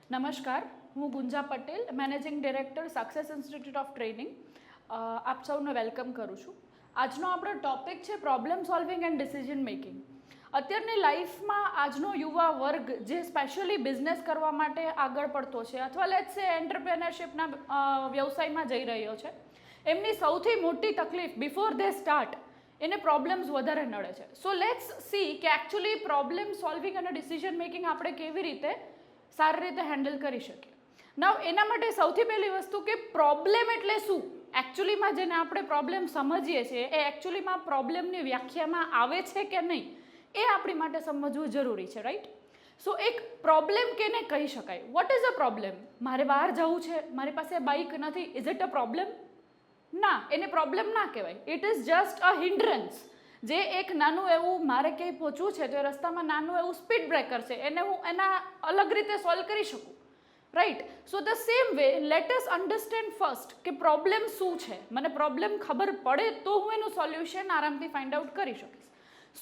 નમસ્કાર, હું Gunja Patel, managing director success institute of training. આપ સૌને વેલકમ કરું છું. આજનો આપણો ટોપિક છે problem solving and decision making. અત્યારની લાઈફમાં આજનો યુવા વર્ગ જે સ્પેશિયલી બિઝનેસ કરવા માટે આગળ પડતો છે અથવા લેટ્સ સે એન્ટરપ્રેનરશિપના વ્યવસાયમાં જઈ રહ્યો છે, એમની સૌથી મોટી તકલીફ બિફોર ધે સ્ટાર્ટ એને પ્રોબ્લેમ્સ વધારે નડે છે. સો લેટ્સ સી કે એકચ્યુઅલી પ્રોબ્લેમ સોલ્વિંગ અને ડિસિઝન મેકિંગ આપણે કેવી રીતે સારી રીતે હેન્ડલ કરી શકીએ. નાવ એના માટે સૌથી પહેલી વસ્તુ કે પ્રોબ્લેમ એટલે શું, એકચ્યુઅલીમાં જેને આપણે પ્રોબ્લેમ સમજીએ છીએ એ એકચ્યુઅલીમાં પ્રોબ્લેમની વ્યાખ્યામાં આવે છે કે નહીં એ આપણી માટે સમજવું જરૂરી છે, રાઈટ? સો એક પ્રોબ્લેમ કેને કહી શકાય? What is a problem? મારે બહાર જવું છે, મારી પાસે બાઇક નથી, ઇઝ ઇટ અ પ્રોબ્લેમ? ના, એને પ્રોબ્લેમ ના કહેવાય. It is just a hindrance. જે એક નાનું એવું મારે ક્યાંય પહોંચવું છે તો એ રસ્તામાં નાનું એવું સ્પીડ બ્રેકર છે, એને હું એના અલગ રીતે સોલ્વ કરી શકું, right? So the same way let us understand first કે પ્રોબ્લેમ શું છે. મને પ્રોબ્લેમ ખબર પડે તો હું એનું સોલ્યુશન આરામથી ફાઇન્ડ આઉટ કરી શકીશ.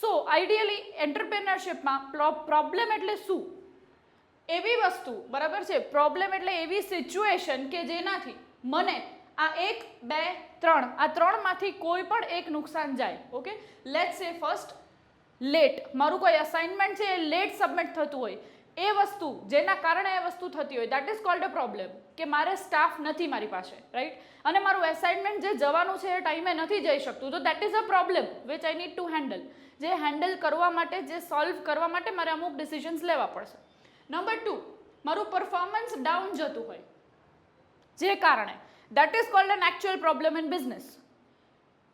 સો આઈડિયલી એન્ટરપ્રેનરશિપમાં પ્રોબ્લેમ એટલે શું? એવી વસ્તુ, બરાબર છે, પ્રોબ્લેમ એટલે એવી સિચ્યુએશન કે જેનાથી મને આ 1, 2, 3 આ ત્રણમાંથી કોઈ પણ એક નુકસાન જાય. ઓકે, લેટ્સ સે ફર્સ્ટ લેટ, મારું કોઈ અસાઇનમેન્ટ છે એ લેટ સબમિટ થતું હોય, એ વસ્તુ જેના કારણે એ વસ્તુ થતી હોય that is called a problem. કે મારે સ્ટાફ નથી મારી પાસે, રાઈટ, અને મારું એસાઇનમેન્ટ જે જવાનું છે એ ટાઈમે નથી જઈ શકતું, તો that is a problem which I need to handle. જે હેન્ડલ કરવા માટે, જે સોલ્વ કરવા માટે મારે અમુક ડિસિઝન્સ લેવા પડશે. નંબર 2, મારું પરફોર્મન્સ ડાઉન જતું હોય જે કારણે, that is called an actual problem in business.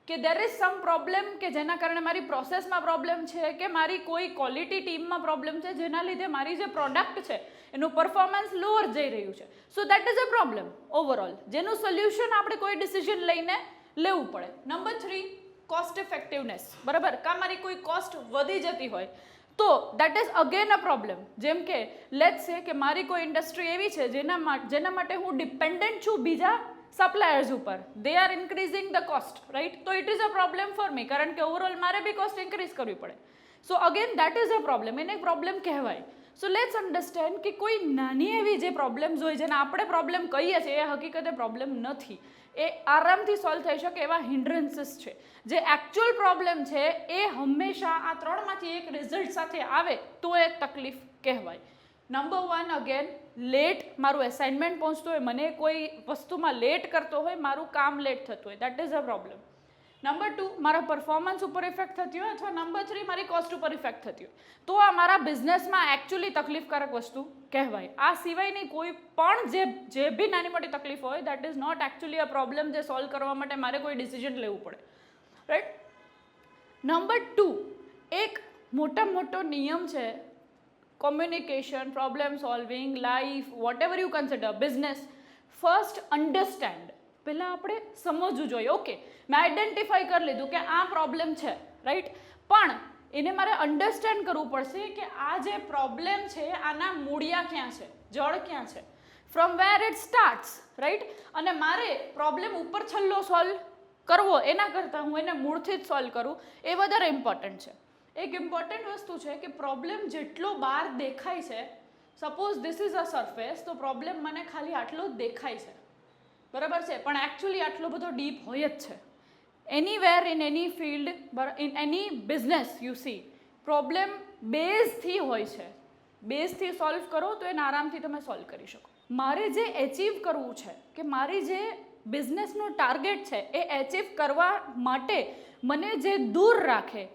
કે there is some problem કે જેના કારણે મારી પ્રોસેસમાં પ્રોબ્લેમ છે, કે મારી કોઈ ક્વોલિટી ટીમમાં પ્રોબ્લેમ છે જેના લીધે મારી જે પ્રોડક્ટ છે એનું પરફોર્મન્સ લોઅર જઈ રહ્યું છે. So that is a problem overall, જેનું સોલ્યુશન આપણે કોઈ ડિસિઝન લઈને લેવું પડે. નંબર 3, કોસ્ટ ઇફેક્ટિવનેસ, બરાબર, કાં મારી કોઈ કોસ્ટ વધી જતી હોય તો that is again a problem. જેમ કે લેટ્સ સે કે મારી કોઈ ઇન્ડસ્ટ્રી એવી છે જેના માટે હું ડિપેન્ડન્ટ છું બીજા સપ્લાયર્સ ઉપર, they are increasing the cost, right? તો it is a problem for me, કારણ કે ઓવરઓલ મારે બી કોસ્ટ ઇન્ક્રીઝ કરવી પડે. So again that is a problem, એને એક પ્રોબ્લેમ કહેવાય. સો લેટ્સ અન્ડરસ્ટેન્ડ કે કોઈ નાની એવી જે પ્રોબ્લેમ્સ હોય જેને આપણે પ્રોબ્લેમ કહીએ છીએ એ હકીકતે પ્રોબ્લેમ નથી, એ આરામથી સોલ્વ થઈ શકે એવા હિન્ડ્રન્સીસ છે. જે એકચ્યુઅલ પ્રોબ્લેમ છે એ હંમેશા આ ત્રણમાંથી એક રિઝલ્ટ સાથે આવે તો એ તકલીફ કહેવાય. નંબર 1 અગેન લેટ, મારું એસાઇનમેન્ટ પહોંચતું હોય, મને કોઈ વસ્તુમાં લેટ કરતો હોય, મારું કામ લેટ થતું હોય, that is a problem. Number 2, મારા પરફોર્મન્સ ઉપર ઇફેક્ટ થતી હોય, અથવા નંબર 3 મારી કોસ્ટ ઉપર ઇફેક્ટ થતી હોય, તો આ મારા બિઝનેસમાં એકચ્યુઅલી તકલીફકારક વસ્તુ કહેવાય. આ સિવાયની કોઈ પણ જે બી નાની મોટી તકલીફ હોય that is not actually a problem જે સોલ્વ કરવા માટે મારે કોઈ ડિસિઝન લેવું પડે, રાઈટ? નંબર 2, એક મોટો નિયમ છે communication, problem solving, life, whatever you consider, business. First understand, પહેલાં આપણે સમજવું જોઈએ. ઓકે, મેં આઈડેન્ટિફાઈ કરી લીધું કે આ પ્રોબ્લેમ છે, રાઈટ, પણ એને મારે અન્ડરસ્ટેન્ડ કરવું પડશે કે આ જે પ્રોબ્લેમ છે આના મૂળિયા ક્યાં છે, જડ ક્યાં છે, from where it starts, right? અને મારે પ્રોબ્લેમ ઉપર છલ્લો સોલ્વ કરવો એના કરતાં હું એને મૂળથી જ સોલ્વ કરું એ વધારે ઇમ્પોર્ટન્ટ છે. એક ઇમ્પોર્ટન્ટ વસ્તુ છે કે પ્રોબ્લેમ જેટલો બહાર દેખાય છે, suppose this is a surface, તો પ્રોબ્લેમ મને ખાલી આટલો જ દેખાય છે, બરાબર છે, પણ એકચ્યુઅલી આટલો બધો ડીપ હોય જ છે. Anywhere in any field, in any business you see, problem બેઝથી હોય છે. બેઝથી સોલ્વ કરો તો એને આરામથી તમે સોલ્વ કરી શકો. મારે જે એચીવ કરવું છે, કે મારી જે બિઝનેસનું ટાર્ગેટ છે એ એચીવ કરવા માટે મને જે દૂર રાખે,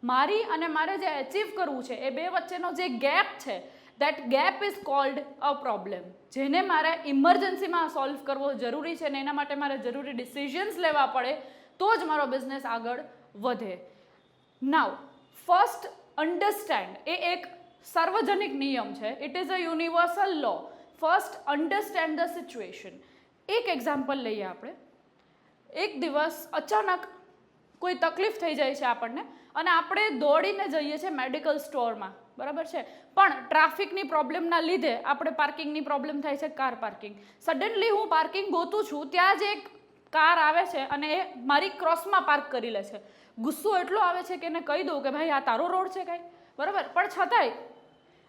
મારી અને મારે જે એચીવ કરવું છે એ બે વચ્ચેનો જે ગેપ છે, that gap is called a problem, જેને મારે ઇમરજન્સીમાં સોલ્વ કરવો જરૂરી છે ને એના માટે મારે જરૂરી ડિસિઝન્સ લેવા પડે તો જ મારો બિઝનેસ આગળ વધે. નાવ ફર્સ્ટ અન્ડરસ્ટેન્ડ, એ એક સાર્વજનિક નિયમ છે, it is a universal law. First understand the situation. એક એક્ઝામ્પલ લઈએ આપણે. એક દિવસ અચાનક કોઈ તકલીફ થઈ જાય છે આપણને અને આપણે દોડીને જઈએ છીએ મેડિકલ સ્ટોરમાં, બરાબર છે, પણ ટ્રાફિકની પ્રોબ્લેમના લીધે આપણે પાર્કિંગની પ્રોબ્લેમ થાય છે, કાર પાર્કિંગ. સડનલી હું પાર્કિંગ ગોતું છું, ત્યાં જ એક કાર આવે છે અને એ મારી ક્રોસમાં પાર્ક કરી લે છે. ગુસ્સો એટલો આવે છે કે એને કહી દઉં કે ભાઈ આ તારો રોડ છે કાંઈ, બરાબર, પણ છતાંય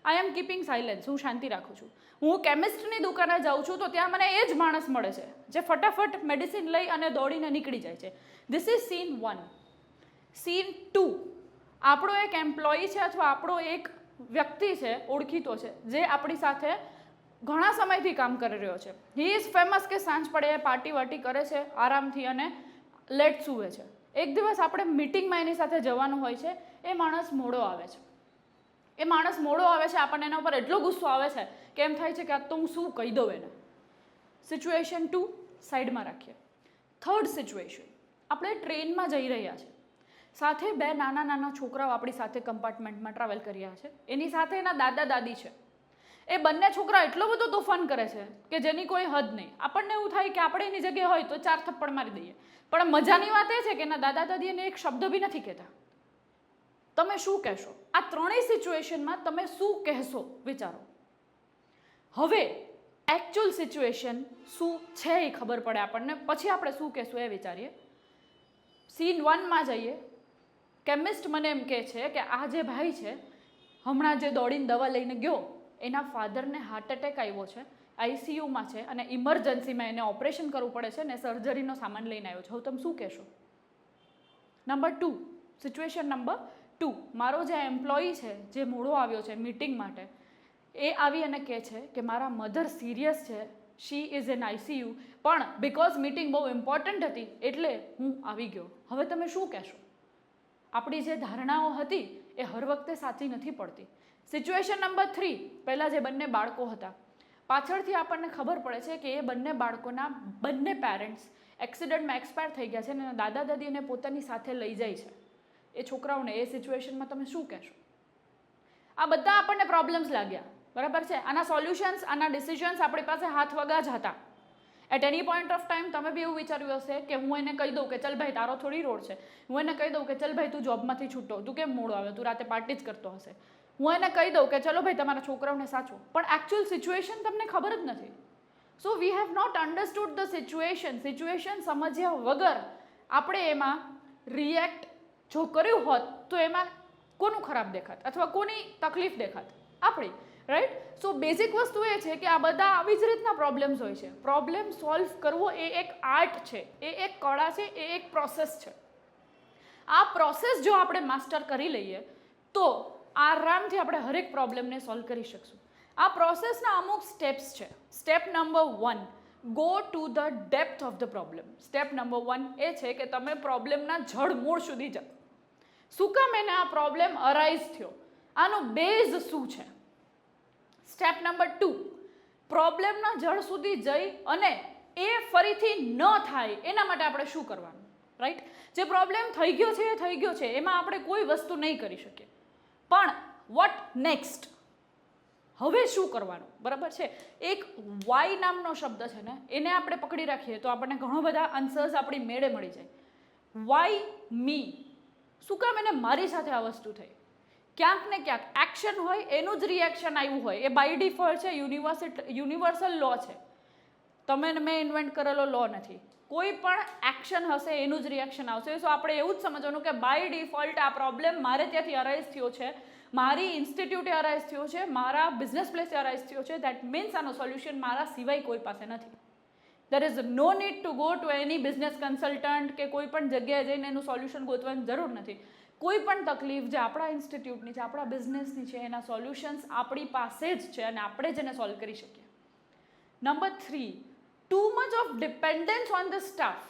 આઈ એમ કીપિંગ સાયલેન્સ, હું શાંતિ રાખું છું. હું કેમિસ્ટની દુકાને જાઉં છું તો ત્યાં મને એ જ માણસ મળે છે જે ફટાફટ મેડિસિન લઈ અને દોડીને નીકળી જાય છે. This is seen 1. સીન 2, આપણો એક એમ્પ્લોયી છે અથવા આપણો એક વ્યક્તિ છે, ઓળખીતો છે, જે આપણી સાથે ઘણા સમયથી કામ કરી રહ્યો છે. હી ઇઝ ફેમસ કે સાંજ પડે પાર્ટી વાર્ટી કરે છે આરામથી અને લેટ સૂવે છે. એક દિવસ આપણે મિટિંગમાં એની સાથે જવાનું હોય છે, એ માણસ મોડો આવે છે. આપણને એના ઉપર એટલો ગુસ્સો આવે છે કે એમ થાય છે કે આ તો હું શું કહી દઉં એને. સિચ્યુએશન 2 સાઈડમાં રાખીએ. થર્ડ સિચ્યુએશન, આપણે ટ્રેનમાં જઈ રહ્યા છે, સાથે 2 નાના છોકરાઓ આપણી સાથે કમ્પાર્ટમેન્ટમાં ટ્રાવેલ કરી રહ્યા છે, એની સાથે એના દાદા દાદી છે. એ બંને છોકરા એટલો બધો તોફાન કરે છે કે જેની કોઈ હદ નહીં. આપણને એવું થાય કે આપણે એની જગ્યાએ હોય તો 4 થપ્પડ મારી દઈએ. પણ મજાની વાત એ છે કે એના દાદા દાદી એને એક શબ્દ બી નથી કહેતા. તમે શું કહેશો? આ ત્રણેય સિચ્યુએશનમાં તમે શું કહેશો? વિચારો. હવે એકચ્યુઅલ સિચ્યુએશન શું છે એ ખબર પડે આપણને, પછી આપણે શું કહેશું એ વિચારીએ. સીન 1માં જઈએ. કેમિસ્ટ મને એમ કહે છે કે આ જે ભાઈ છે હમણાં જે દોડીને દવા લઈને ગયો, એના ફાધરને હાર્ટ એટેક આવ્યો છે, આઈસીયુમાં છે અને ઇમરજન્સીમાં એને ઓપરેશન કરવું પડે છે ને સર્જરીનો સામાન લઈને આવ્યો છે. હવે તમે શું કહેશો? નંબર 2, સિચ્યુએશન નંબર 2, મારો જે એમ્પ્લોયી છે જે મોડો આવ્યો છે મીટિંગ માટે, એ આવી અને કહે છે કે મારા મધર સિરિયસ છે, શી ઇઝ ઇન આઈસીયુ, પણ બિકોઝ મીટિંગ બહુ ઇમ્પોર્ટન્ટ હતી એટલે હું આવી ગયો. હવે તમે શું કહેશો? આપણી જે ધારણાઓ હતી એ હર વખતે સાચી નથી પડતી. સિચ્યુએશન નંબર 3, પહેલાં જે બંને બાળકો હતા, પાછળથી આપણને ખબર પડે છે કે એ બંને બાળકોના બંને પેરેન્ટ્સ એક્સિડન્ટમાં એક્સપાયર થઈ ગયા છે અને દાદા દાદી એને પોતાની સાથે લઈ જાય છે એ છોકરાઓને. એ સિચ્યુએશનમાં તમે શું કહેશો? આ બધા આપણને પ્રોબ્લેમ્સ લાગ્યા, બરાબર છે. આના સોલ્યુશન્સ, આના ડિસિઝન્સ આપણી પાસે હાથ વગા જ હતા. At any point of time તમે બી એવું વિચાર્યું હશે કે હું એને કહી દઉં કે ચલ ભાઈ તારો થોડી રોડ છે, હું એને કહી દઉં કે ચલ ભાઈ તું જોબમાંથી છૂટો, તું કેમ મોડો આવે, તું રાતે પાર્ટી જ કરતો હશે, હું એને કહી દઉં કે ચલો ભાઈ તમારા છોકરાઓને સાચવો. પણ એકચ્યુઅલ સિચ્યુએશન તમને ખબર જ નથી. So we have not understood the situation સમજ્યા વગર આપણે એમાં રિએક્ટ જો કર્યું હોત તો એમાં કોનું ખરાબ દેખાત અથવા કોની તકલીફ દેખાત? આપણી, રાઈટ. સો બેઝિક વસ્તુ એ છે કે આ બધા આવી જ રીતના પ્રોબ્લેમ્સ હોય છે. પ્રોબ્લેમ સોલ્વ કરવો એ એક આર્ટ છે, એ એક કળા છે, એ એક પ્રોસેસ છે. આ પ્રોસેસ જો આપણે માસ્ટર કરી લઈએ તો આરામથી આપણે હરેક પ્રોબ્લેમને સોલ્વ કરી શકશું. આ પ્રોસેસના અમુક સ્ટેપ્સ છે. Step number 1, go to the depth of the problem. Step number 1 એ છે કે તમે પ્રોબ્લેમના જડ મૂળ સુધી જાઓ. શું કામ એને આ પ્રોબ્લેમ અરાઇઝ થયો, આનો બેઝ શું છે? સ્ટેપ નંબર 2, પ્રોબ્લેમના જડ સુધી જઈ અને એ ફરીથી ન થાય એના માટે આપણે શું કરવાનું? રાઈટ. જે પ્રોબ્લેમ થઈ ગયો છે એ થઈ ગયો છે, એમાં આપણે કોઈ વસ્તુ નહીં કરી શકીએ. પણ વોટ નેક્સ્ટ? હવે શું કરવાનું? બરાબર છે. એક વાય નામનો શબ્દ છે ને, એને આપણે પકડી રાખીએ તો આપણને ઘણો બધા આન્સર્સ આપણી મેળે મળી જાય. વાય મી? શું કામ એને મારી સાથે આ વસ્તુ થઈ? ક્યાંક ને ક્યાંક એક્શન હોય એનું જ રિએક્શન આવ્યું હોય. એ બાય ડિફોલ્ટ છે, યુનિવર્સલ લો છે. તમે મેં ઇન્વેન્ટ કરેલો લો નથી. કોઈ પણ એક્શન હશે એનું જ રિએક્શન આવશે. સો આપણે એવું જ સમજવાનું કે બાય ડિફોલ્ટ આ પ્રોબ્લેમ મારે ત્યાંથી અરાઇઝ થયો છે, મારી ઇન્સ્ટિટ્યૂટે અરાઇઝ થયો છે, મારા બિઝનેસ પ્લેસે અરાઇઝ થયો છે. દેટ મીન્સ આનો સોલ્યુશન મારા સિવાય કોઈ પાસે નથી. There is no need to go to any business consultant કે કોઈ પણ જગ્યાએ જઈને એનું સોલ્યુશન ગોતવાની જરૂર નથી. કોઈ પણ તકલીફ જે આપણા ઇન્સ્ટિટ્યૂટની છે, આપણા બિઝનેસની છે, એના સોલ્યુશન્સ આપણી પાસે જ છે અને આપણે જ એને સોલ્વ કરી શકીએ. Number 3, too much of dependence on the staff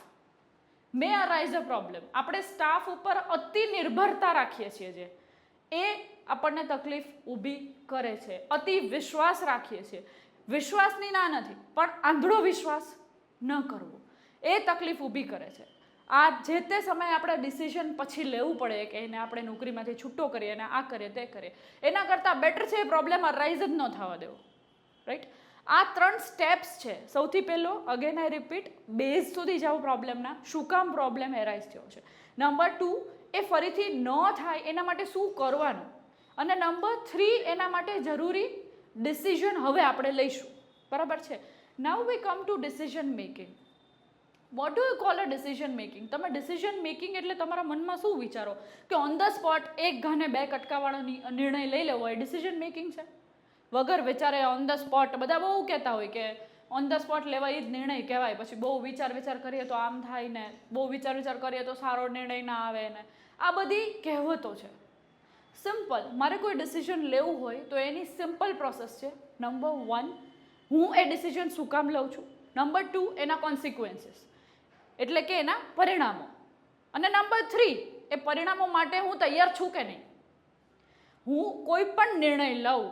may arise a problem. આપણે સ્ટાફ ઉપર અતિ નિર્ભરતા રાખીએ છીએ, જે એ આપણને તકલીફ ઊભી કરે છે. અતિ વિશ્વાસ રાખીએ છીએ. વિશ્વાસની ના નથી, પણ આંધળો વિશ્વાસ ન કરવો એ તકલીફ ઊભી કરે છે. આ જે તે સમયે આપણે ડિસિઝન પછી લેવું પડે કે એને આપણે નોકરીમાંથી છૂટો કરીએ અને આ કરીએ તે કરીએ, એના કરતાં બેટર છે એ પ્રોબ્લેમ અરાઇઝ જ ન થવા દેવો. રાઈટ. આ 3 સ્ટેપ્સ છે. સૌથી પહેલો, અગેન આઈ રિપીટ, બેઝ સુધી જાઓ પ્રોબ્લેમના. શું કામ પ્રોબ્લેમ એરાઇઝ થયો છે? નંબર 2, એ ફરીથી ન થાય એના માટે શું કરવાનું? અને નંબર 3, એના માટે જરૂરી ડિસિઝન હવે આપણે લઈશું. બરાબર છે. Now we come to decision making. What do you call a decision making? તમે ડિસિઝન મેકિંગ એટલે તમારા મનમાં શું વિચારો કે ઓન ધ સ્પોટ એક ઘાને બે કટકાવાળો નિર્ણય લઈ લેવો એ ડિસિઝન મેકિંગ છે? વગર વિચારે ઓન ધ સ્પોટ, બધા બહુ કહેતા હોય કે ઓન ધ સ્પોટ લેવાય જ નિર્ણય કહેવાય, પછી બહુ વિચાર કરીએ તો આમ થાય ને, બહુ વિચાર કરીએ તો સારો નિર્ણય ના આવે ને, આ બધી કહેવતો છે. સિમ્પલ, મારે કોઈ ડિસિઝન લેવું હોય તો એની સિમ્પલ પ્રોસેસ છે. નંબર 1, હું એ ડિસિઝન શું કામ લઉં છું. નંબર 2, એના કોન્સિક્વન્સીસ એટલે કે એના પરિણામો. અને નંબર 3, એ પરિણામો માટે હું તૈયાર છું કે નહીં. હું કોઈ પણ નિર્ણય લઉં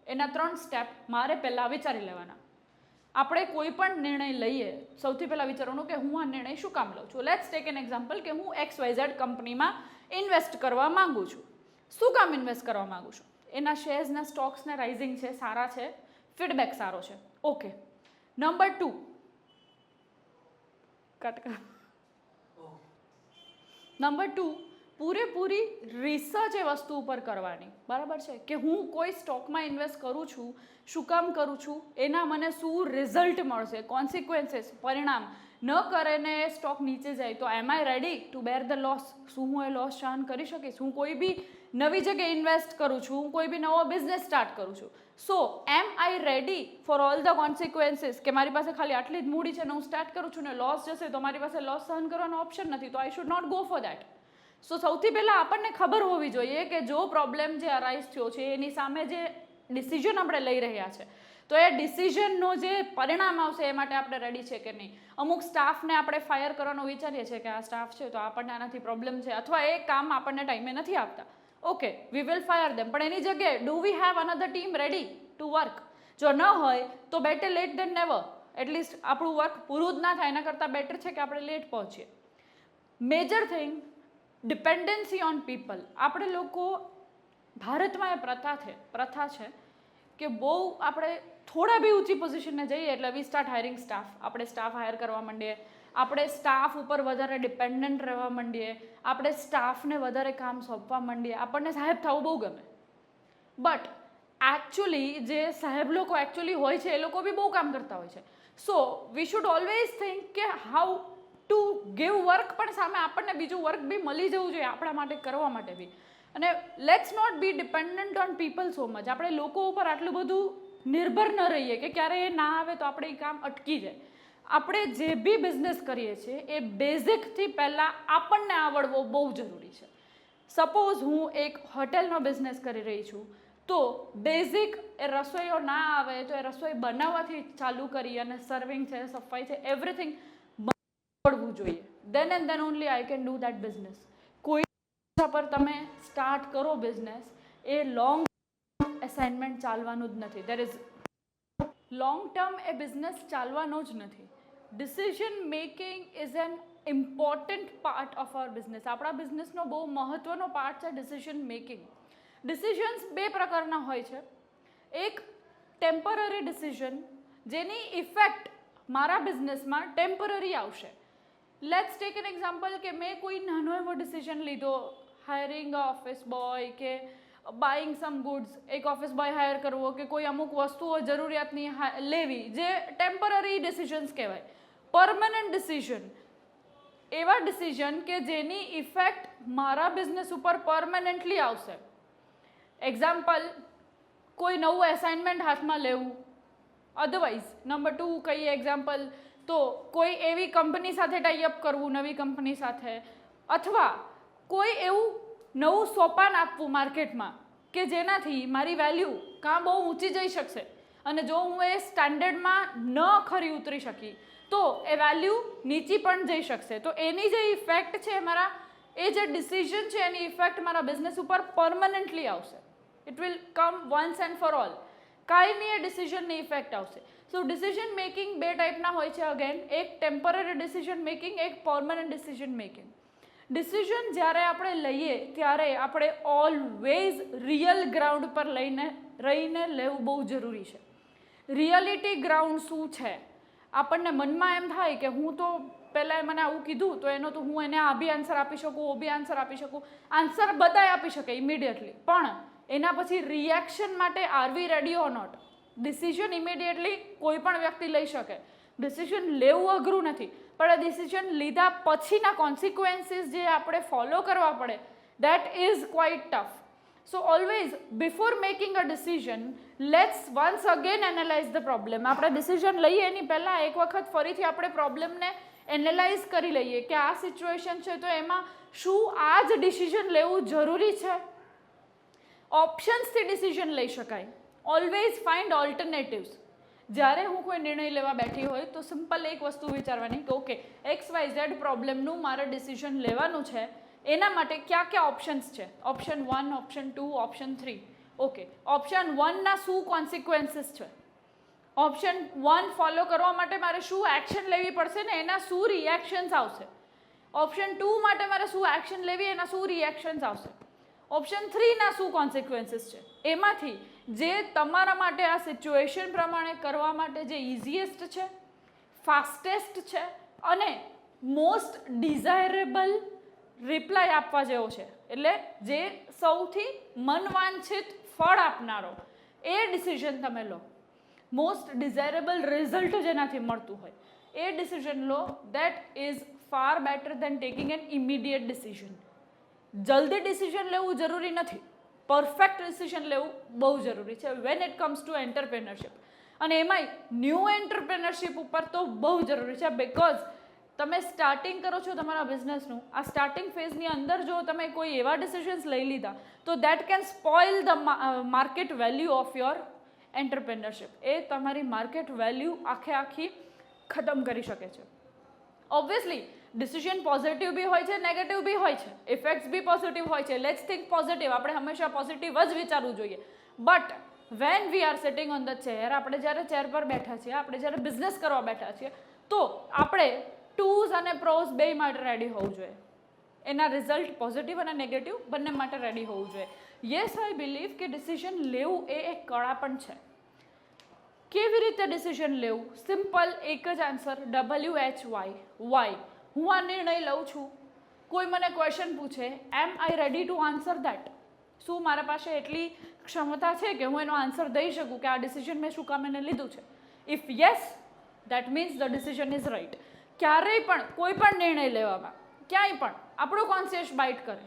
એના 3 સ્ટેપ મારે પહેલાં વિચારી લેવાના. આપણે કોઈ પણ નિર્ણય લઈએ સૌથી પહેલાં વિચારવાનું કે હું આ નિર્ણય શું કામ લઉં છું. લેટ્સ ટેક એન એક્ઝામ્પલ કે હું XYZ કંપનીમાં ઇન્વેસ્ટ કરવા માગું છું. શું કામ ઇન્વેસ્ટ કરવા માગું છું? એના શેર્સના સ્ટોક્સના રાઇઝિંગ છે, સારા છે, ફીડબેક સારો છે, ઓકે. નંબર 2, નંબર 2, પૂરેપૂરી રિસર્ચ એ વસ્તુ ઉપર કરવાની, બરાબર છે, કે હું કોઈ સ્ટોકમાં ઇન્વેસ્ટ કરું છું, શું કામ કરું છું, એના મને શું રિઝલ્ટ મળશે, કોન્સિક્વન્સીસ, પરિણામ. ન કરે ને એ સ્ટોક નીચે જાય તો am I ready to bear the loss? શું હું એ લોસ સહન કરી શકીશ? હું કોઈ બી નવી જગ્યાએ ઇન્વેસ્ટ કરું છું, હું કોઈ બી નવો બિઝનેસ સ્ટાર્ટ કરું છું, so am I ready for all the consequences? કે મારી પાસે ખાલી આટલી જ મૂડી છે ને હું સ્ટાર્ટ કરું છું ને લોસ જશે તો મારી પાસે લોસ સહન કરવાનો ઓપ્શન નથી, તો I should not go for that. સો સૌથી પહેલાં આપણને ખબર હોવી જોઈએ કે જો પ્રોબ્લેમ જે અરાઇઝ થયો છે એની સામે જે ડિસિઝન આપણે લઈ રહ્યા છે તો એ ડિસિઝનનો જે પરિણામ આવશે એ માટે આપણે રેડી છે કે નહીં. અમુક સ્ટાફને આપણે ફાયર કરવાનો વિચારીએ છીએ કે આ સ્ટાફ છે તો આપણને આનાથી પ્રોબ્લેમ છે અથવા એ કામ આપણને ટાઈમે નથી આપતા, ઓકે, વી વિલ ફાયર ધેમ, પણ એની જગ્યાએ do we have another team ready to work? જો ન હોય તો બેટર લેટ દેન નેવર. એટલીસ્ટ આપણું વર્ક પૂરું જ ના થાય એના કરતાં બેટર છે કે આપણે લેટ પહોંચીએ. Major thing, dependency on people. આપણે લોકો ભારતમાં એ પ્રથા છે કે બહુ આપણે થોડા બી ઊંચી પોઝિશનને જઈએ એટલે વી સ્ટાર્ટ હાયરિંગ સ્ટાફ. આપણે સ્ટાફ હાયર કરવા માંડીએ, આપણે સ્ટાફ ઉપર વધારે ડિપેન્ડન્ટ રહેવા માંડીએ, આપણે સ્ટાફને વધારે કામ સોંપવા માંડીએ. આપણને સાહેબ થવું બહુ ગમે, બટ એકચ્યુઅલી જે સાહેબ લોકો એકચ્યુઅલી હોય છે એ લોકો બી બહુ કામ કરતા હોય છે. So we should always think કે હાઉ ટુ ગીવ વર્ક, પણ સામે આપણને બીજું વર્ક બી મળી જવું જોઈએ આપણા માટે કરવા માટે બી. અને let's not be dependent on people so much. આપણે લોકો ઉપર આટલું બધું નિર્ભર ન રહીએ કે ક્યારે એ ના આવે તો આપણે એ કામ અટકી જાય. આપણે જે બી બિઝનેસ કરીએ છીએ એ બેઝિકથી પહેલાં આપણને આવડવો બહુ જરૂરી છે. સપોઝ હું એક હોટેલનો બિઝનેસ કરી રહી છું તો બેઝિક એ રસોઈઓ ના આવે તો એ રસોઈ બનાવવાથી ચાલુ કરી અને સર્વિંગ છે, સફાઈ છે, એવરીથિંગ આવડવું જોઈએ. Then and then only I can do that business. કોઈ પર તમે સ્ટાર્ટ કરો બિઝનેસ, એ લોંગ અસાઇનમેન્ટ ચાલવાનું જ નથી. There is long term A business ચાલવાનો જ નથી. Decision making is an important part of our business. આપણા બિઝનેસનો બહુ મહત્ત્વનો પાર્ટ છે ડિસિઝન મેકિંગ. ડિસિઝન્સ 2 પ્રકારના હોય છે. એક ટેમ્પરરી ડિસિઝન જેની ઇફેક્ટ મારા બિઝનેસમાં ટેમ્પરરી આવશે. લેટ્સ ટેક એન એક્ઝામ્પલ કે મેં કોઈ નાનો એવો ડિસિઝન લીધો, હાયરિંગ અ ઓફિસ બોય કે બાઇંગ સમ ગુડ્સ, એક ઓફિસ બોય હાયર કરવો કે કોઈ અમુક વસ્તુઓ જરૂરિયાતની લેવી, જે ટેમ્પરરી ડિસિઝન્સ કહેવાય. પરમનન્ટ ડિસિઝન એવા ડિસિઝન કે જેની ઇફેક્ટ મારા બિઝનેસ ઉપર પરમનન્ટલી આવશે. એક્ઝામ્પલ, કોઈ નવું એસાઇનમેન્ટ હાથમાં લેવું. અધરવાઇઝ નંબર 2 કહીએ એક્ઝામ્પલ તો કોઈ એવી કંપની સાથે ટાઈઅપ કરવું, નવી કંપની સાથે, અથવા કોઈ એવું નવું સોપાન આપવું માર્કેટમાં કે જેનાથી મારી વેલ્યુ કાં બહુ ઊંચી જઈ શકશે અને જો હું એ સ્ટાન્ડર્ડમાં ન ખરી ઉતરી શકી તો એ વેલ્યુ નીચી પણ જઈ શકશે. તો એની જે ઇફેક્ટ છે મારા, એ જે ડિસિઝન છે એની ઇફેક્ટ મારા બિઝનેસ ઉપર પરમનન્ટલી આવશે. It will come once and for all. કાયમી એ ડિસિઝનની ઇફેક્ટ આવશે. સો ડિસિઝન મેકિંગ 2 ટાઈપના હોય છે. અગેન, એક ટેમ્પરરી ડિસિઝન મેકિંગ, એક પરમનન્ટ ડિસિઝન મેકિંગ. ડિસિઝન જ્યારે આપણે લઈએ ત્યારે આપણે ઓલવેઝ રિયલ ગ્રાઉન્ડ પર રહીને લેવું બહુ જરૂરી છે. રિયાલિટી ગ્રાઉન્ડ શું છે? આપણને મનમાં એમ થાય કે હું તો પહેલાં મને આવું કીધું તો એનો તો હું એને આ બી આન્સર આપી શકું, ઓ બી આન્સર આપી શકું. આન્સર બધાય આપી શકે ઇમિડિયેટલી, પણ એના પછી રિએક્શન માટે are we ready or not? Decision immediately કોઈ પણ વ્યક્તિ લઈ શકે. ડિસિઝન લેવું અઘરું નથી, પણ આ ડિસિઝન લીધા પછીના કોન્સિક્વન્સીસ જે આપણે ફોલો કરવા પડે, that is quite tough. So always before making a decision let's once again analyse the problem. આપણે ડિસિઝન લઈએ એની પહેલાં એક વખત ફરીથી આપણે પ્રોબ્લેમને એનાલાઇઝ કરી લઈએ કે આ સિચ્યુએશન છે તો એમાં શું આ જ ડિસિઝન લેવું જરૂરી છે. ઓપ્શન્સથી ડિસિઝન લઈ શકાય. Always find alternatives. જ્યારે હું કોઈ નિર્ણય લેવા બેઠી હોય તો સિમ્પલ એક વસ્તુ વિચારવાની કે ઓકે XYZ પ્રોબ્લેમનું મારે ડિસિઝન લેવાનું છે, એના માટે કયા કયા ઓપ્શન્સ છે. Option 1, option 2, option 3. Okay, option 1ના શું કોન્સિક્વન્સીસ છે, ઓપ્શન 1 ફોલો કરવા માટે મારે શું એક્શન લેવી પડશે ને એના શું રિએક્શન્સ આવશે. ઓપ્શન 2 માટે મારે શું એક્શન લેવી એના શું રિએક્શન્સ આવશે. ઓપ્શન 3ના શું કોન્સિક્વન્સીસ છે. એમાંથી જે તમારા માટે આ સિચ્યુએશન પ્રમાણે કરવા માટે જે ઇઝીએસ્ટ છે, ફાસ્ટેસ્ટ છે અને મોસ્ટ ડિઝાયરેબલ રિપ્લાય આપવા જેવો છે, એટલે જે સૌથી મનવાંછિત ફળ આપનારો એ ડિસિઝન તમે લો. મોસ્ટ ડિઝાયરેબલ રિઝલ્ટ જેનાથી મળતું હોય એ ડિસિઝન લો. That is far better than taking an immediate decision. જલ્દી ડિસિઝન લેવું જરૂરી નથી, પરફેક્ટ ડિસિઝન લેવું બહુ જરૂરી છે when it comes to entrepreneurship. અને એમાંય ન્યૂ એન્ટરપ્રેનરશિપ ઉપર તો બહુ જરૂરી છે, બિકોઝ તમે સ્ટાર્ટિંગ કરો છો તમારા બિઝનેસનું. આ સ્ટાર્ટિંગ ફેઝની અંદર જો તમે કોઈ એવા ડિસિઝન્સ લઈ લીધા તો that can spoil the market value of your entrepreneurship. એ તમારી માર્કેટ વેલ્યુ આખી ખતમ કરી શકે છે. ઓબ્વિયસલી ડિસિઝન પોઝિટિવ બી હોય છે, નેગેટિવ બી હોય છે, ઇફેક્ટ્સ બી પોઝિટિવ હોય છે. Let's think positive. આપણે હંમેશા પોઝિટિવ જ વિચારવું જોઈએ. But when we are sitting on the chair, આપણે જ્યારે ચેર પર બેઠા છીએ, આપણે જ્યારે બિઝનેસ કરવા બેઠા છીએ, તો આપણે ટૂઝ અને પ્રોઝ બે માટે રેડી હોવું જોઈએ. એના રિઝલ્ટ પોઝિટિવ અને નેગેટિવ બંને માટે રેડી હોવું જોઈએ. યસ, આઈ બિલીવ કે ડિસિઝન લેવું એ એક કળા પણ છે. કેવી રીતે ડિસિઝન લેવું? સિમ્પલ એક જ આન્સર, WHY. વાય. હું આ નિર્ણય લઉં છું. કોઈ મને ક્વેશ્ચન પૂછે, એમ I ready to answer that? શું મારા પાસે એટલી ક્ષમતા છે કે હું એનો આન્સર દઈ શકું કે આ ડિસિઝન મેં શું કામ એને લીધું છે? If yes, that means the decision is right. ક્યારેય પણ કોઈ પણ નિર્ણય લેવામાં ક્યાંય પણ આપણો કોન્શિયસ બાઇટ કરે.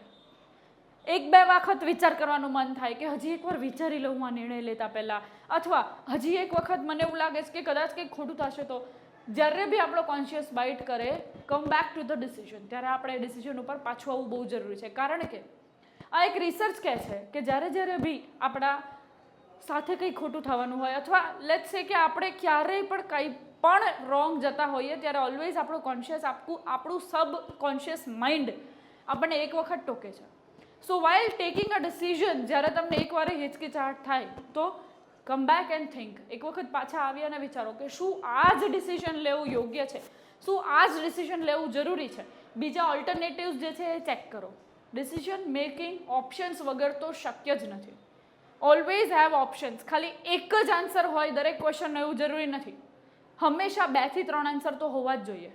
એક બે વખત વિચાર કરવાનું મન થાય કે હજી એકવાર વિચારી લઉં આ નિર્ણય લેતા પહેલાં, અથવા હજી એક વખત મને એવું લાગે છે કે કદાચ કંઈક ખોટું થશે તો. જ્યારે બી આપણો કોન્શિયસ બાઇટ કરે, come back to the decision, ત્યારે આપણે ડિસિઝન ઉપર પાછું આવવું બહુ જરૂરી છે. કારણ કે આ એક રિસર્ચ કહે છે કે જ્યારે બી આપણા સાથે કંઈ ખોટું થવાનું હોય, અથવા લેટ્સ સે કે આપણે ક્યારેય પણ કંઈ પણ રોંગ જતા હોઈએ, ત્યારે ઓલવેઝ આપણું કોન્શિયસ આપણું સબ કોન્શિયસ માઇન્ડ આપણને એક વખત ટોકે છે. સો વાઇલ ટેકિંગ અ ડિસિઝન, જ્યારે તમને એકવાર હિચકિચાહટ થાય તો કમ બેક એન્ડ થિંક. એક વખત પાછા આવી અને વિચારો કે શું આ જ ડિસિઝન લેવું યોગ્ય છે, શું આ જ ડિસિઝન લેવું જરૂરી છે. બીજા ઓલ્ટરનેટિવ્સ જે છે એ ચેક કરો. ડિસિઝન મેકિંગ ઓપ્શન્સ વગર તો શક્ય જ નથી. Always have options. ખાલી એક જ આન્સર હોય દરેક ક્વેશ્ચનનો એવું જરૂરી નથી. હંમેશા 2 થી 3 આન્સર તો હોવા જ જોઈએ.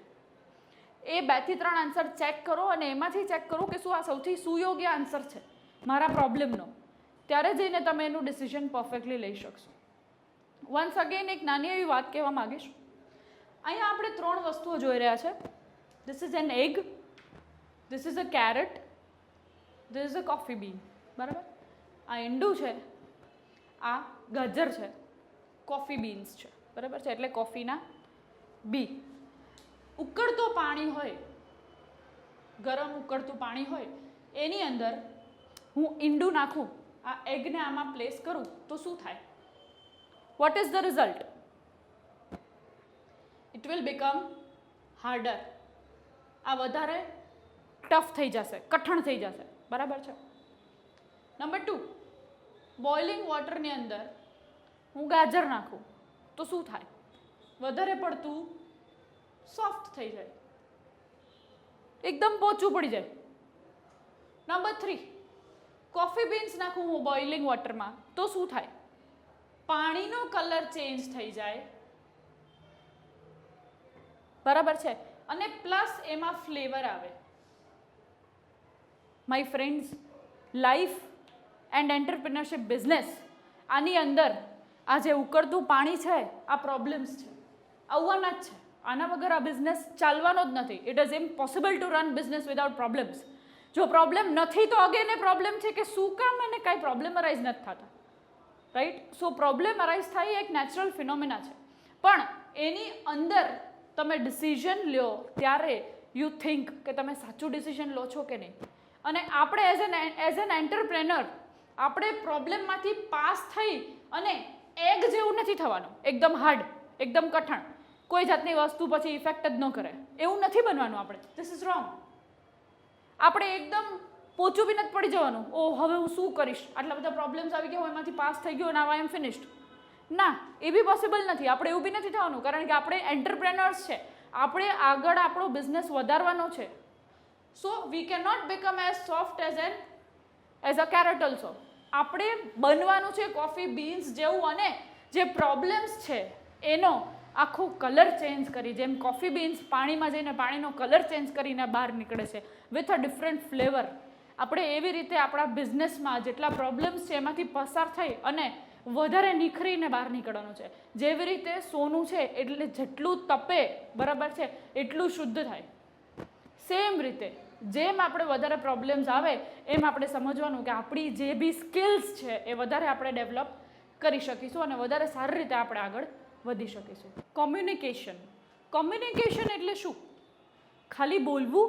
એ 2 થી 3 આન્સર ચેક કરો અને એમાંથી ચેક કરો કે શું આ સૌથી સુયોગ્ય આન્સર છે મારા પ્રોબ્લેમનો. ત્યારે જઈને તમે એનું ડિસિઝન પરફેક્ટલી લઈ શકશો. વન્સ અગેન એક નાની એવી વાત કહેવા માગીશ. અહીંયા આપણે 3 વસ્તુઓ જોઈ રહ્યા છે. This is an egg, this is a carrot, this is a coffee bean. બરાબર? આ ઈંડું છે, આ ગાજર છે, કોફી બીન્સ છે. બરાબર છે? એટલે કોફીના બી. ઉકળતો પાણી હોય, ગરમ ઉકળતું પાણી હોય, એની અંદર હું ઈંડું નાખું, આ એગને આમાં પ્લેસ કરું તો શું થાય? What is the result? It will become harder. આ વધારે ટફ થઈ જશે, કઠણ થઈ જશે. બરાબર છે? નંબર 2, બોઇલિંગ વોટરની અંદર હું ગાજર નાખું તો શું થાય? વધારે પડતું સોફ્ટ થઈ જાય, એકદમ પોચું પડી જાય. નંબર 3, કોફી બીન્સ નાખું હું બોઇલિંગ વોટરમાં તો શું થાય? પાણીનો કલર ચેન્જ થઈ જાય. બરાબર છે? અને પ્લસ એમાં ફ્લેવર આવે. My friends, life and entrepreneurship business, આની અંદર આ જે ઉકળતું પાણી છે આ પ્રોબ્લેમ્સ છે, આવવાના જ છે. આના વગર આ બિઝનેસ ચાલવાનો જ નથી. It is impossible two run business without problems. જો પ્રોબ્લેમ નથી તો અગેન એ પ્રોબ્લેમ છે કે શું કામ એને કાંઈ પ્રોબ્લેમ અરાઇઝ નથી થતા. રાઈટ. સો પ્રોબ્લેમ અરાઇઝ થાય એક નેચરલ ફિનોમિના છે, પણ એની અંદર તમે ડિસિઝન લ્યો ત્યારે યુ થિંક કે તમે સાચું ડિસિઝન લો છો કે નહીં. અને આપણે એઝ એન એન્ટરપ્રેનર આપણે પ્રોબ્લેમમાંથી પાસ થઈ અને એગ જેવું નથી થવાનું, એકદમ હાર્ડ, એકદમ કઠણ, કોઈ જાતની વસ્તુ પછી ઇફેક્ટ જ ન કરે, એવું નથી બનવાનું આપણે. This is wrong. આપણે એકદમ પોચું બી નથી પડી જવાનું, ઓ હવે હું શું કરીશ, આટલા બધા પ્રોબ્લેમ્સ આવી ગયા, હું એમાંથી પાસ થઈ ગયો, નાવ આઈ એમ ફિનિશ્ડ. ના, એ બી પોસિબલ નથી. આપણે એવું બી નથી થવાનું, કારણ કે આપણે એન્ટરપ્રેનર્સ છે, આપણે આગળ આપણો બિઝનેસ વધારવાનો છે. So we can not become as soft as a carrot also. આપણે બનવાનું છે કોફી બીન્સ જેવું, અને જે પ્રોબ્લેમ્સ છે એનો આખો કલર ચેન્જ કરી, જેમ કોફી બીન્સ પાણીમાં જઈને પાણીનો કલર ચેન્જ કરીને બહાર નીકળે છે વિથ અ ડિફરન્ટ ફ્લેવર, આપણે એવી રીતે આપણા બિઝનેસમાં જેટલા પ્રોબ્લેમ્સ છે એમાંથી પસાર થઈ અને વધારે નિખરીને બહાર નીકળવાનું છે. જેવી રીતે સોનું છે એટલે જેટલું તપે, બરાબર છે, એટલું શુદ્ધ થાય. સેમ રીતે જેમ આપણે વધારે પ્રોબ્લેમ્સ આવે એમ આપણે સમજવાનું કે આપણી જે બી સ્કિલ્સ છે એ વધારે આપણે ડેવલપ કરી શકીશું અને વધારે સારી રીતે આપણે આગળ વધી શકીશું. કોમ્યુનિકેશન. કોમ્યુનિકેશન એટલે શું? ખાલી બોલવું?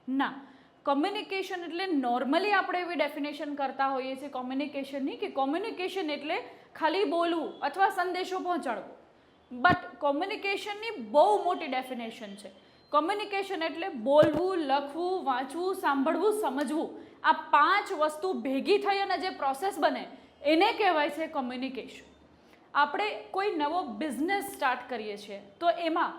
ના. કોમ્યુનિકેશન એટલે નોર્મલી આપણે એવી ડેફિનેશન કરતા હોઈએ છીએ કોમ્યુનિકેશનની કે કોમ્યુનિકેશન એટલે ખાલી બોલવું અથવા સંદેશો પહોંચાડવો. બટ કોમ્યુનિકેશનની બહુ મોટી ડેફિનેશન છે. કોમ્યુનિકેશન એટલે બોલવું, લખવું, વાંચવું, સાંભળવું, સમજવું. આ 5 વસ્તુ ભેગી થઈ અને જે પ્રોસેસ બને એને કહેવાય છે કોમ્યુનિકેશન. આપણે કોઈ નવો બિઝનેસ સ્ટાર્ટ કરીએ છીએ તો એમાં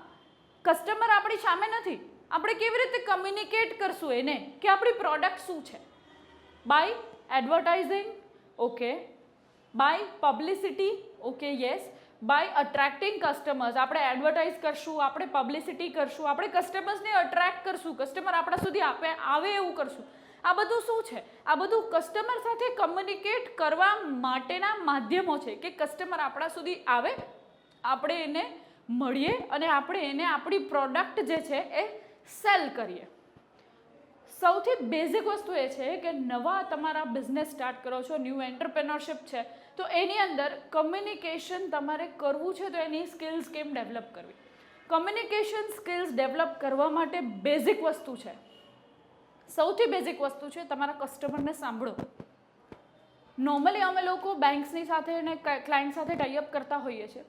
કસ્ટમર આપણી સામે નથી, આપણે કેવી રીતે કમ્યુનિકેટ કરશું એને કે આપણી પ્રોડક્ટ શું છે? By advertising, okay. By publicity, okay, yes. By attracting customers, આપણે એડવર્ટાઇઝ કરશું, આપણે પબ્લિસિટી કરશું, આપણે કસ્ટમર્સને અટ્રેક્ટ કરશું, કસ્ટમર આપણા સુધી આવે એવું કરશું. આ બધું શું છે? આ બધું કસ્ટમર સાથે કમ્યુનિકેટ કરવા માટેના માધ્યમો છે કે કસ્ટમર આપણા સુધી આવે, આપણે એને મળીએ અને આપણે એને આપણી પ્રોડક્ટ જે છે એ સેલ કરીએ. સૌથી બેઝિક વસ્તુ એ છે કે નવા તમારા બિઝનેસ સ્ટાર્ટ કરો છો, ન્યૂ એન્ટરપ્રેનરશિપ છે, તો એની અંદર કમ્યુનિકેશન તમારે કરવું છે તો એની સ્કિલ્સ કેમ ડેવલપ કરવી? કમ્યુનિકેશન સ્કિલ્સ ડેવલપ કરવા માટે બેઝિક વસ્તુ છે, સૌથી બેઝિક વસ્તુ છે તમારા કસ્ટમરને સાંભળો. નોર્મલી અમે લોકો બેંક્સની સાથે અને ક્લાયન્ટ સાથે ટાઈઅપ કરતા હોઈએ છીએ.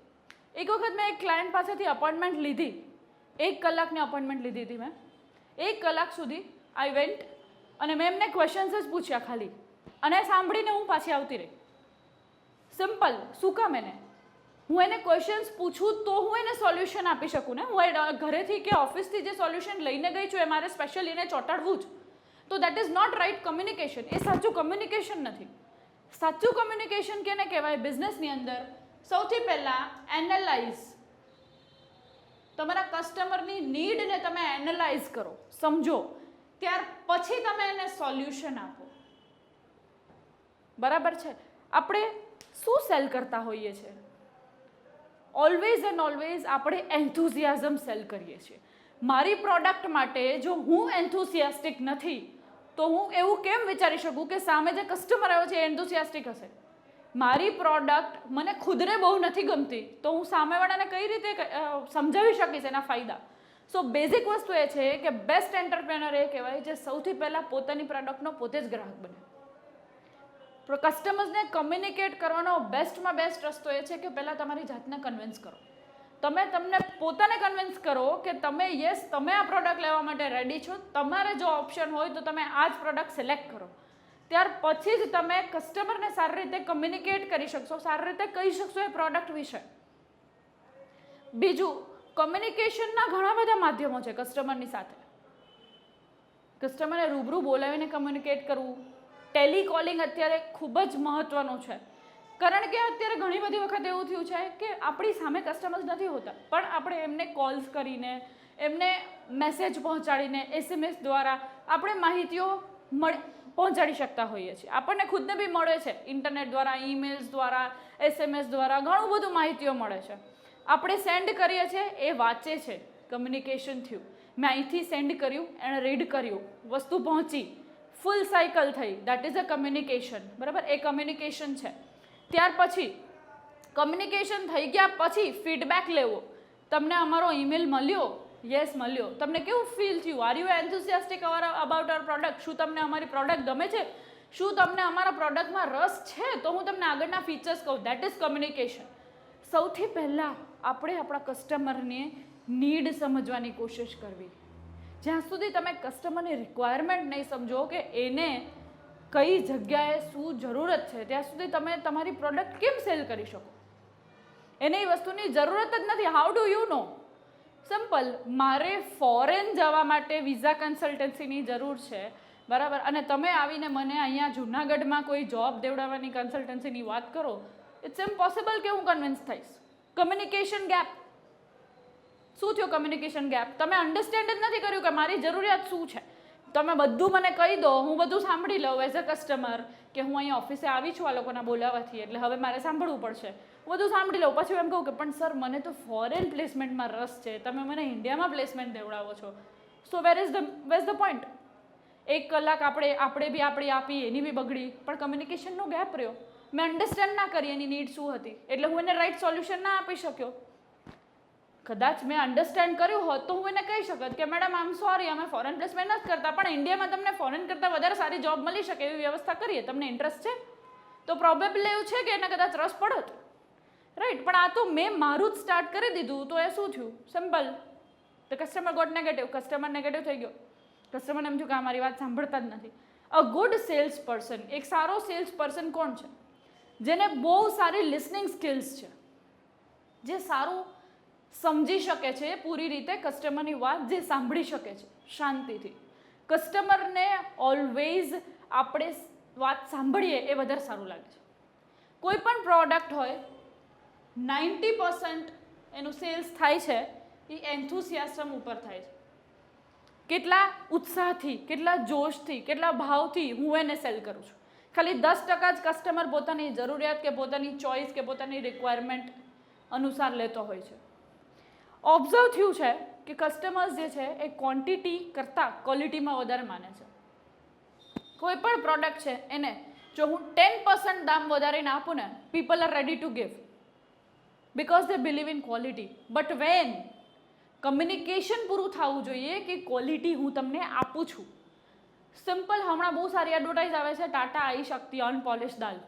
એક વખત મેં એક ક્લાયન્ટ પાસેથી અપોઇન્ટમેન્ટ લીધી, 1 કલાકની અપોઇન્ટમેન્ટ લીધી હતી મેં. 1 કલાક સુધી આઈ વેન્ટ અને મેં એમને ક્વેશ્ચન્સ જ પૂછ્યા ખાલી, અને સાંભળીને હું પાછી આવતી રહી. સિમ્પલ. શું કામ? હું એને ક્વેશ્ચન્સ પૂછું તો હું એને સોલ્યુશન આપી શકું ને. હું ઘરેથી કે ઓફિસથી જે સોલ્યુશન લઈને ગઈ છું એ મારે સ્પેશિયલ એને ચોંટાડવું જ, તો that is not right communication. એ સાચું કમ્યુનિકેશન નથી. સાચું કમ્યુનિકેશન કેને કહેવાય? બિઝનેસની અંદર સૌથી પહેલાં એનાલાઇઝ. તમારા કસ્ટમરની નીડને તમે એનાલાઇઝ કરો, સમજો, ત્યાર પછી તમે એને સોલ્યુશન આપો. બરાબર છે? આપણે શું સેલ કરતા હોઈએ છીએ? ઓલવેઝ એન્ડ ઓલવેઝ આપણે એન્થુઝિયાઝમ સેલ કરીએ છીએ. મારી પ્રોડક્ટ માટે જો હું એન્થુસિયાસ્ટિક નથી તો હું એવું કેમ વિચારી શકું કે સામે જે કસ્ટમર આવ્યો છે એ એન્થુસિયાસ્ટિક હશે? મારી પ્રોડક્ટ મને ખુદને બહુ નથી ગમતી તો હું સામેવાળાને કઈ રીતે સમજાવી શકીશ એના ફાયદા? સો બેઝિક વસ્તુ એ છે કે બેસ્ટ એન્ટરપ્રેનર એ કહેવાય જે સૌથી પહેલાં પોતાની પ્રોડક્ટનો પોતે જ ગ્રાહક બને. કસ્ટમર્સને કમ્યુનિકેટ કરવાનો બેસ્ટમાં બેસ્ટ રસ્તો એ છે કે પહેલાં તમારી જાતને કન્વિન્સ કરો. તમે તમને પોતાને કન્વિન્સ કરો કે તમે યસ, તમે આ પ્રોડક્ટ લેવા માટે રેડી છો, તમારે જો ઓપ્શન હોય તો તમે આ જ પ્રોડક્ટ સિલેક્ટ કરો. ત્યાર પછી જ તમે કસ્ટમરને સારી રીતે કમ્યુનિકેટ કરી શકશો, સારી રીતે કહી શકશો એ પ્રોડક્ટ વિશે. બીજું, કમ્યુનિકેશનના ઘણા બધા માધ્યમો છે કસ્ટમરની સાથે. કસ્ટમરને રૂબરૂ બોલાવીને કમ્યુનિકેટ કરવું. ટેલિકોલિંગ અત્યારે ખૂબ જ મહત્ત્વનું છે, કારણ કે અત્યારે ઘણી બધી વખત એવું થયું છે કે આપણી સામે કસ્ટમર્સ નથી હોતા, પણ આપણે એમને કોલ્સ કરીને, એમને મેસેજ પહોંચાડીને, SMS દ્વારા આપણે માહિતીઓ પહોંચાડી શકતા હોઈએ છીએ. આપણને ખુદને બી મળે છે ઇન્ટરનેટ દ્વારા, ઈમેલ્સ દ્વારા, SMS દ્વારા ઘણું બધું માહિતીઓ મળે છે. આપણે સેન્ડ કરીએ છીએ, એ વાંચે છે, કમ્યુનિકેશન થયું. મેં અહીંથી સેન્ડ કર્યું, એણે રીડ કર્યું, વસ્તુ પહોંચી, ફૂલ સાયકલ થઈ, દેટ ઇઝ અ કમ્યુનિકેશન. બરાબર? એ કમ્યુનિકેશન છે. ત્યાર પછી કમ્યુનિકેશન થઈ ગયા પછી ફીડબેક લેવો. તમને અમારો ઈમેલ મળ્યો, યસ મળ્યો, તમને કેવું ફીલ થયું? Are you enthusiastic about our product? શું તમને અમારી પ્રોડક્ટ ગમે છે? શું તમને અમારા પ્રોડક્ટમાં રસ છે? તો હું તમને આગળના ફીચર્સ કહું. That is communication. સૌથી પહેલાં આપણે આપણા કસ્ટમરને નીડ સમજવાની કોશિશ કરવી. જ્યાં સુધી તમે કસ્ટમરની રિક્વાયરમેન્ટ નહીં સમજો કે એને કઈ જગ્યાએ શું જરૂરત છે, ત્યાં સુધી તમે તમારી પ્રોડક્ટ કેમ સેલ કરી શકો? એને એ વસ્તુની જરૂરત જ નથી. How do you know? Simple. મારે ફોરેન જવા માટે વિઝા કન્સલ્ટન્સીની જરૂર છે, બરાબર, અને તમે આવીને મને અહીંયા જુનાગઢમાં કોઈ જોબ દેવડાવવાની કન્સલ્ટન્સીની વાત કરો, ઇટ્સ ઇમ્પોસિબલ કે હું કન્વિન્સ થઈશ. Communication gap. શું થયો કમ્યુનિકેશન ગેપ? તમે અન્ડરસ્ટેન્ડ જ નથી કર્યું કે મારી જરૂરિયાત શું છે. તમે બધું મને કહી દો, હું બધું સાંભળી લઉં એઝ અ કસ્ટમર, કે હું અહીંયા ઓફિસે આવી છું આ લોકોના બોલાવવાથી, એટલે હવે મારે સાંભળવું પડશે. હું બધું સાંભળી લઉં, પછી એમ કહું કે પણ સર મને તો ફોરેન પ્લેસમેન્ટમાં રસ છે, તમે મને ઇન્ડિયામાં પ્લેસમેન્ટ દેવડાવો છો. સો વેર ઇઝ ધ પોઈન્ટ? 1 કલાક આપણે બી આપણી આપી, એની બી બગડી, પણ કમ્યુનિકેશનનો ગેપ રહ્યો. મેં અન્ડરસ્ટેન્ડ ના કરી એની નીડ શું હતી, એટલે હું એને રાઈટ સોલ્યુશન ના આપી શક્યો. કદાચ મેં અન્ડરસ્ટેન્ડ કર્યું હોત તો હું એને કહી શકત કે મેડમ આઈ એમ સોરી, અમે ફોરેન પ્લેસમેન્ટ નથી કરતા, પણ ઇન્ડિયામાં તમને ફોરેન કરતાં વધારે સારી જોબ મળી શકે એવી વ્યવસ્થા કરીએ, તમને ઇન્ટરેસ્ટ છે? તો પ્રોબેબલ એવું છે કે એને કદાચ રસ પડત, રાઈટ. પણ આ તો મેં મારું જ સ્ટાર્ટ કરી દીધું, તો એ શું થયું? Simple. The customer got negative. Customer negative થઈ ગયો. કસ્ટમરને એમ થયું કે આ મારી વાત સાંભળતા જ નથી. અ ગુડ સેલ્સ પર્સન, એક સારો સેલ્સ પર્સન કોણ છે? જેને બહુ સારી લિસનિંગ સ્કિલ્સ છે, જે સારું સમજી શકે છે પૂરી રીતે કસ્ટમરની વાત, જે સાંભળી શકે છે શાંતિથી. કસ્ટમરને ઓલવેઝ આપણે વાત સાંભળીએ એ વધારે સારું લાગે છે. કોઈ પણ પ્રોડક્ટ હોય, 90% એનું સેલ્સ થાય છે એ એન્થુસિયાઝમ ઉપર થાય છે. કેટલા ઉત્સાહથી, કેટલા જોશથી, કેટલા ભાવથી હું એને સેલ કરું છું. ખાલી 10% જ કસ્ટમર પોતાની જરૂરિયાત કે પોતાની ચોઇસ કે પોતાની રિક્વાયરમેન્ટ અનુસાર લેતો હોય છે. ઓબ્ઝર્વ થયું છે કે કસ્ટમર્સ જે છે એ ક્વોન્ટિટી કરતાં ક્વોલિટીમાં વધારે માને છે. કોઈ પણ પ્રોડક્ટ છે એને જો હું 10% દામ વધારીને આપું ને, people are ready to give because they believe in quality. But when communication પૂરું થવું જોઈએ કે ક્વોલિટી હું તમને આપું છું. સિમ્પલ. હમણાં બહુ સારી એડવર્ટાઇઝ આવે છે, Tata I Shakti unpolished dal.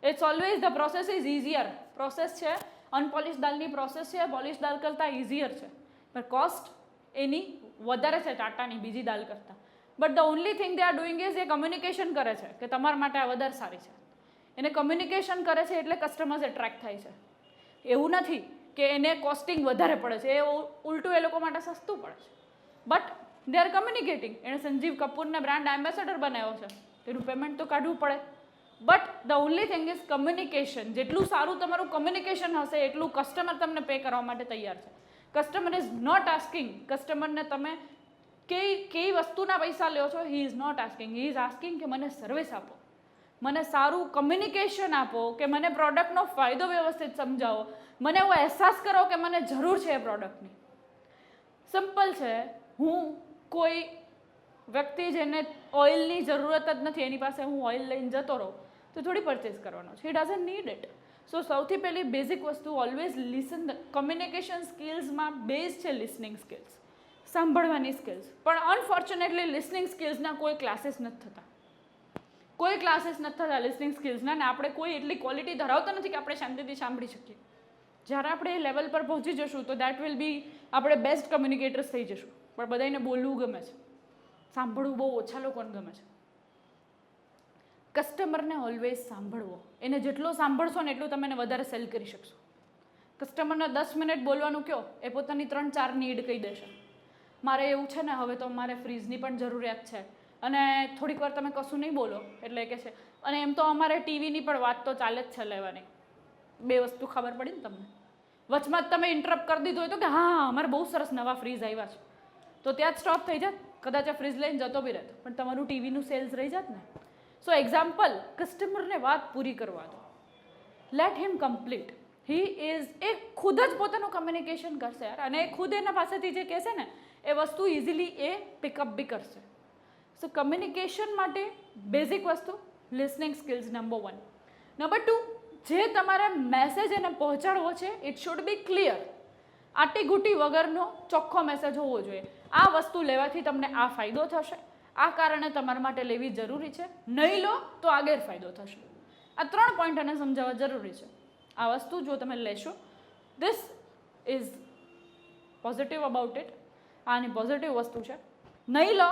It's always the process is easier. Process છે અનપોલિશ દાલની પ્રોસેસ છે પોલિશ દાલ કરતાં ઇઝીયર છે, પણ કોસ્ટ એની વધારે છે ટાટાની બીજી દાલ કરતાં. But the only thing they are doing is A communication કરે છે કે તમારા માટે આ વધારે સારી છે. એને કમ્યુનિકેશન કરે છે એટલે કસ્ટમર્સ એટ્રેક્ટ થાય છે. એવું નથી કે એને કોસ્ટિંગ વધારે પડે છે, એ ઉલટું એ લોકો માટે સસ્તું પડે છે. But they are communicating. એણે સંજીવ કપૂરને બ્રાન્ડ એમ્બેસેડર બનાવ્યો છે, એનું પેમેન્ટ તો કાઢવું પડે. But the only thing is communication. જેટલું સારું તમારું કમ્યુનિકેશન હશે એટલું કસ્ટમર તમને પે કરવા માટે તૈયાર છે. કસ્ટમર ઇઝ નોટ આસ્કિંગ, કસ્ટમરને તમે કઈ વસ્તુના પૈસા લ્યો છો, he is not asking. He is asking કે મને સર્વિસ આપો, મને સારું કમ્યુનિકેશન આપો, કે મને પ્રોડક્ટનો ફાયદો વ્યવસ્થિત સમજાવો, મને એવો અહેસાસ કરો કે મને જરૂર છે એ પ્રોડક્ટની. સિમ્પલ છે. હું કોઈ વ્યક્તિ જેને ઓઇલની જરૂરત જ નથી, એની પાસે હું ઓઇલ લઈને જતો રહું તો થોડી પરચેસ કરવાનો છે. હી ડઝન્ટ નીડ ઇટ. સો સૌથી પહેલી બેઝિક વસ્તુ ઓલવેઝ લિસન. કમ્યુનિકેશન સ્કિલ્સમાં બેઝ છે લિસનિંગ સ્કિલ્સ, સાંભળવાની સ્કિલ્સ. પણ અનફોર્ચ્યુનેટલી લિસનિંગ સ્કિલ્સના કોઈ ક્લાસીસ નથી થતા. કોઈ ક્લાસીસ નથી થતા લિસનિંગ સ્કિલ્સના, ને આપણે કોઈ એટલી ક્વોલિટી ધરાવતા નથી કે આપણે શાંતિથી સાંભળી શકીએ. જ્યારે આપણે એ લેવલ પર પહોંચી જશું તો દેટ વિલ બી આપણે બેસ્ટ કમ્યુનિકેટર્સ થઈ જશું. પણ બધાને બોલવું ગમે છે, સાંભળવું બહુ ઓછા લોકોને ગમે છે. કસ્ટમરને ઓલવેઝ સાંભળવો. એને જેટલો સાંભળશો ને એટલું તમે એને વધારે સેલ કરી શકશો. કસ્ટમરને 10 મિનિટ બોલવાનું કહો, એ પોતાની 3-4 નીડ કહી દેશે. મારે એવું છે ને, હવે તો મારે ફ્રીજની પણ જરૂરિયાત છે, અને થોડીક વાર તમે કશું નહીં બોલો એટલે કે છે, અને એમ તો અમારે ટીવીની પણ વાત તો ચાલે જ છે લેવાની. 2 વસ્તુ ખબર પડી ને તમને. વચમાં જ તમે ઇન્ટરપ્ટ કરી દીધું હોય તો કે હા અમારે બહુ સરસ નવા ફ્રીજ આવ્યા છે, તો ત્યાં જ સ્ટોપ થઈ જાત. કદાચ આ ફ્રીજ લઈને જતો બી રહેતો, પણ તમારું ટીવીનું સેલ્સ રહી જાત ને. સો એક્ઝામ્પલ, કસ્ટમરને વાત પૂરી કરવા દો. Let him complete. He is એ ખુદ જ પોતાનું કમ્યુનિકેશન કરશે યાર, અને એ ખુદ એના પાસેથી જે કહેશે ને એ વસ્તુ ઇઝીલી એ પિકઅપ બી કરશે. સો કમ્યુનિકેશન માટે બેઝિક વસ્તુ લિસનિંગ સ્કિલ્સ નંબર 1. નંબર 2, જે તમારે મેસેજ એને પહોંચાડવો છે ઇટ શુડ બી ક્લિયર. આટીઘૂટી વગરનો ચોખ્ખો મેસેજ હોવો જોઈએ. આ વસ્તુ લેવાથી તમને આ ફાયદો થશે, આ કારણે તમારા માટે લેવી જરૂરી છે, નહીં લો તો આ ગેરફાયદો થશે. આ 3 પોઈન્ટ એને સમજાવવા જરૂરી છે. આ વસ્તુ જો તમે લેશો, this is positive about it. આની પોઝિટિવ વસ્તુ છે. નહીં લો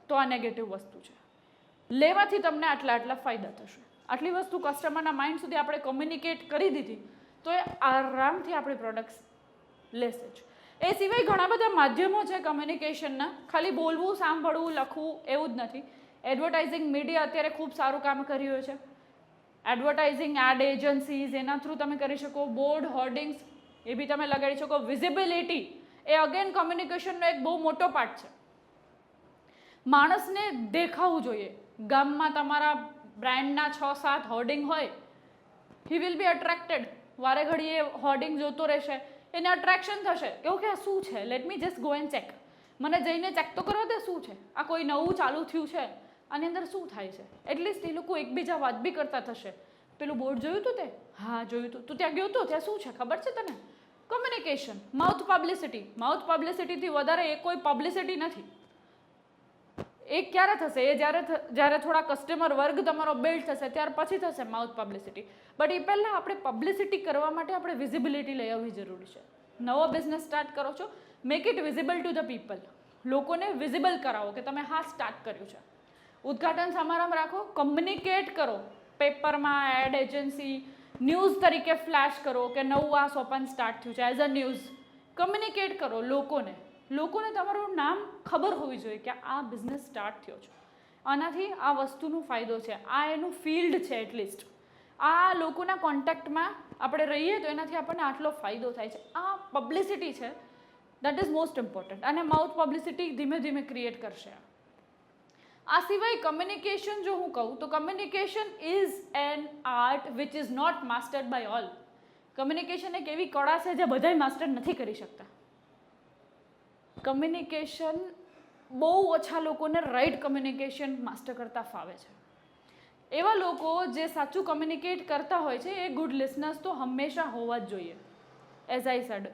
તો આ નેગેટિવ વસ્તુ છે. લેવાથી તમને આટલા ફાયદા થશે. આટલી વસ્તુ કસ્ટમરના માઇન્ડ સુધી આપણે કોમ્યુનિકેટ કરી દીધી તો એ આરામથી આપણી પ્રોડક્ટ્સ લેશે જ. એ સિવાય ઘણા બધા માધ્યમો છે કમ્યુનિકેશનના. ખાલી બોલવું, સાંભળવું, લખવું એવું જ નથી. એડવર્ટાઇઝિંગ મીડિયા અત્યારે ખૂબ સારું કામ કરી રહ્યું છે. એડવર્ટાઇઝિંગ, એડ એજન્સીઝ, એના થ્રુ તમે કરી શકો. બોર્ડ, હોર્ડિંગ્સ એ બી તમે લગાડી શકો. વિઝિબિલિટી એ અગેન કમ્યુનિકેશનનો એક બહુ મોટો પાર્ટ છે. માણસને દેખાવું જોઈએ. ગામમાં તમારા બ્રાન્ડના 6-7 હોર્ડિંગ હોય, હી વિલ બી અટ્રેક્ટેડ. વારે ઘડીએ હોર્ડિંગ જોતો રહેશે, એને અટ્રેક્શન થશે કે ઓકે આ શું છે, let me just go and check. મને જઈને ચેક તો કરવા દે શું છે, આ કોઈ નવું ચાલુ થયું છે, આની અંદર શું થાય છે. એટલીસ્ટ એ લોકો એકબીજા વાત બી કરતા થશે. પેલું બોર્ડ જોયું હતું તે? હા જોયું હતું. તું ત્યાં ગયો હતો, ત્યાં શું છે ખબર છે તને? Communication, mouth publicity. માઉથ પબ્લિસિટીથી વધારે એ કોઈ પબ્લિસિટી નથી. એ ક્યારે થશે? એ જ્યારે થોડા કસ્ટમર વર્ગ તમારો બિલ્ડ થશે ત્યાર પછી થશે માઉથ પબ્લિસિટી. બટ એ પહેલાં આપણે પબ્લિસિટી કરવા માટે આપણે વિઝિબિલિટી લઈ આવવી જરૂરી છે. નવો બિઝનેસ સ્ટાર્ટ કરો છો, make it visible to the people. લોકોને વિઝિબલ કરાવો કે તમે હા સ્ટાર્ટ કર્યું છે. ઉદ્ઘાટન સમારંભ રાખો, કમ્યુનિકેટ કરો. પેપરમાં, એડ એજન્સી, ન્યૂઝ તરીકે ફ્લેશ કરો કે નવું આ સોપાન સ્ટાર્ટ થયું છે. એઝ અ ન્યૂઝ કમ્યુનિકેટ કરો લોકોને તમારું નામ ખબર હોવી જોઈએ કે આ બિઝનેસ સ્ટાર્ટ થયો છે. આનાથી આ વસ્તુનો ફાયદો છે, આ એનું ફિલ્ડ છે. એટલીસ્ટ આ લોકોના કોન્ટેક્ટમાં આપણે રહીએ તો એનાથી આપણને આટલો ફાયદો થાય છે. આ પબ્લિસિટી છે, દેટ ઇઝ મોસ્ટ ઇમ્પોર્ટન્ટ. અને માઉથ પબ્લિસિટી ધીમે ધીમે ક્રિએટ કરશે. આ સિવાય કમ્યુનિકેશન જો હું કહું તો communication is an art which is not mastered by all. Communication એક એવી કળા છે જે બધાય માસ્ટર નથી કરી શકતા. કમ્યુનિકેશન બહુ ઓછા લોકોને રાઈટ કમ્યુનિકેશન માસ્ટર કરતા ફાવે છે. એવા લોકો જે સાચું કમ્યુનિકેટ કરતા હોય છે એ ગુડ લિસનર્સ તો હંમેશા હોવા જ જોઈએ. As I said,